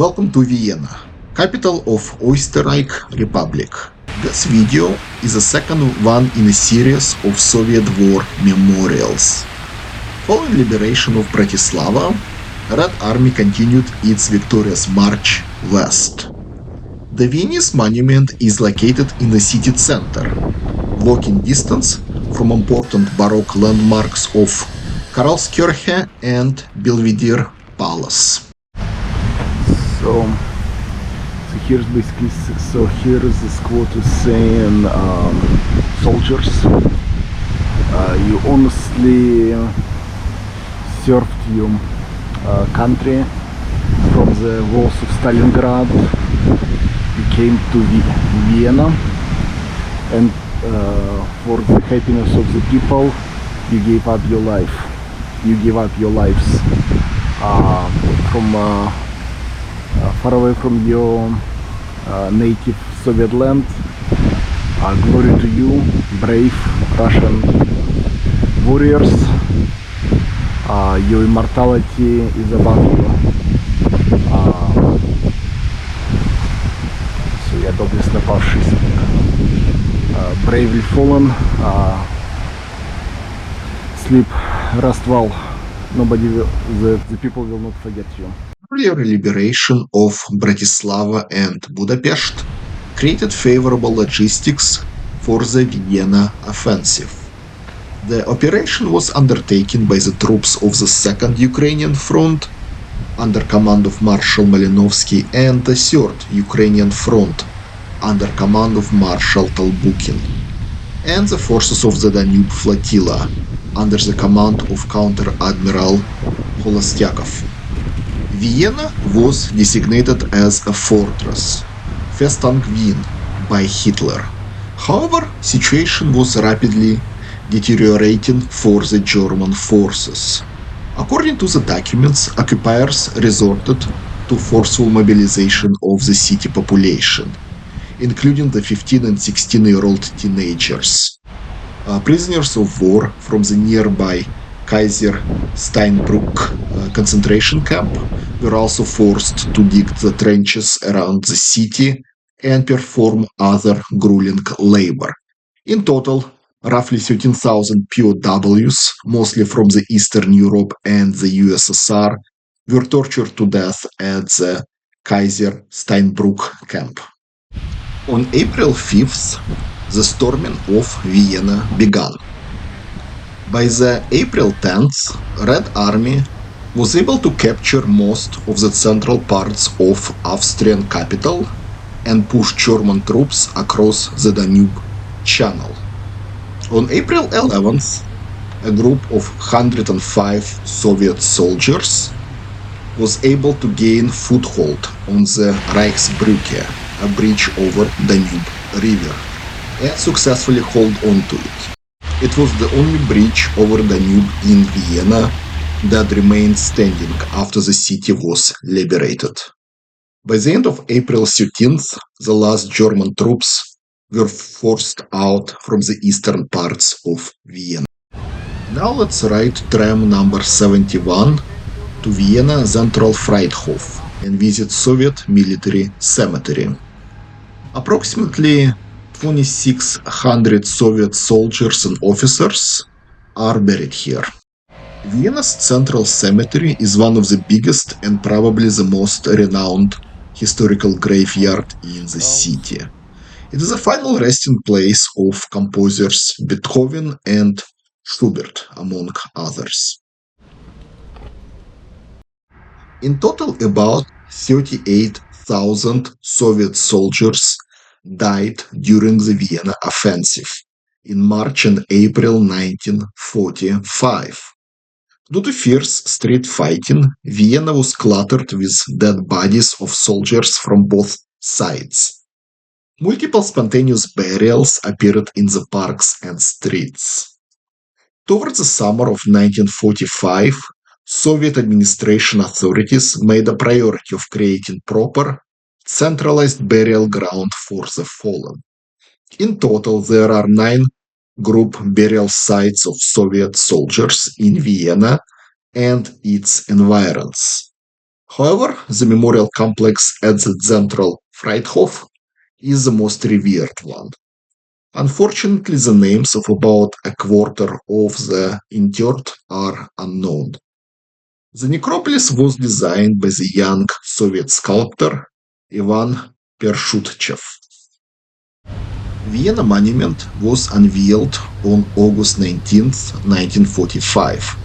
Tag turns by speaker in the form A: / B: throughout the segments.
A: Welcome to Vienna, capital of Österreich Republic. This video is the second one in a series of Soviet War memorials. Following liberation of Bratislava, Red Army continued its victorious march west. The Viennese monument is located in the city center, walking distance from important Baroque landmarks of Karlskirche and Belvedere Palace.
B: So here's basically, here is this quote is saying, soldiers, you honestly served your country from the walls of Stalingrad. You came to Vienna, and for the happiness of the people, you gave up your life. You gave up your lives from far away from your native Soviet land. Glory to you, brave Russian warriors. Your immortality is above you. So yeah, доблестно павший, bravely fallen, sleep, rest well. Nobody will, the people will not forget you.
A: Earlier liberation of Bratislava and Budapest created favorable logistics for the Vienna Offensive. The operation was undertaken by the troops of the Second Ukrainian Front under command of Marshal Malinovsky and the Third Ukrainian Front under command of Marshal Tolbukin, and the forces of the Danube Flotilla under the command of Counter-Admiral Holostyakov. Vienna was designated as a fortress, Festung Wien, by Hitler. However, situation was rapidly deteriorating for the German forces. According to the documents, occupiers resorted to forceful mobilization of the city population, including the 15 and 16-year-old teenagers. Prisoners of war from the nearby Kaiser Steinbrück concentration camp were also forced to dig the trenches around the city and perform other grueling labor. In total, roughly 13,000 POWs, mostly from the Eastern Europe and the USSR, were tortured to death at the Kaiser Steinbrück camp. On April 5th, the storming of Vienna began. By the April 10th, Red Army was able to capture most of the central parts of Austrian capital and push German troops across the Danube Channel. On April 11th, a group of 105 Soviet soldiers was able to gain foothold on the Reichsbrücke, a bridge over Danube River, and successfully hold on to it. It was the only bridge over Danube in Vienna that remained standing after the city was liberated. By the end of April 13th, the last German troops were forced out from the eastern parts of Vienna. Now let's ride tram number 71 to Vienna Central Friedhof and visit Soviet military cemetery. Approximately 2,600 Soviet soldiers and officers are buried here. Vienna's Central Cemetery is one of the biggest and probably the most renowned historical graveyard in the city. It is the final resting place of composers Beethoven and Schubert, among others. In total, about 38,000 Soviet soldiers died during the Vienna Offensive in March and April 1945. Due to fierce street fighting, Vienna was cluttered with dead bodies of soldiers from both sides. Multiple spontaneous burials appeared in the parks and streets. Towards the summer of 1945, Soviet administration authorities made a priority of creating proper, centralized burial ground for the fallen. In total, there are 9 group burial sites of Soviet soldiers in Vienna and its environs. However, the memorial complex at the Central Friedhof is the most revered one. Unfortunately, the names of about a quarter of the interred are unknown. The necropolis was designed by the young Soviet sculptor Ivan Pershutchev. Vienna Monument was unveiled on August 19, 1945,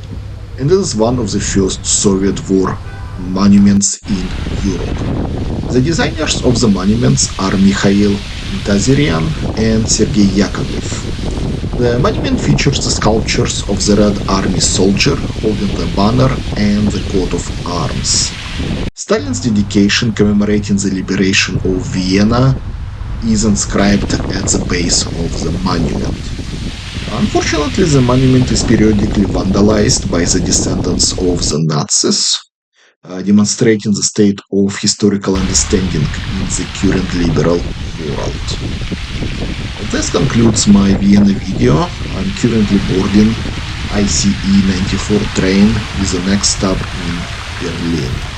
A: and it is one of the first Soviet war monuments in Europe. The designers of the monuments are Mikhail Tazarian and Sergei Yakovlev. The monument features the sculptures of the Red Army soldier holding the banner and the coat of arms. Stalin's dedication commemorating the liberation of Vienna is inscribed at the base of the monument. Unfortunately, the monument is periodically vandalized by the descendants of the Nazis, demonstrating the state of historical understanding in the current liberal world. This concludes my Vienna video. I'm currently boarding ICE 94 train with the next stop in Berlin.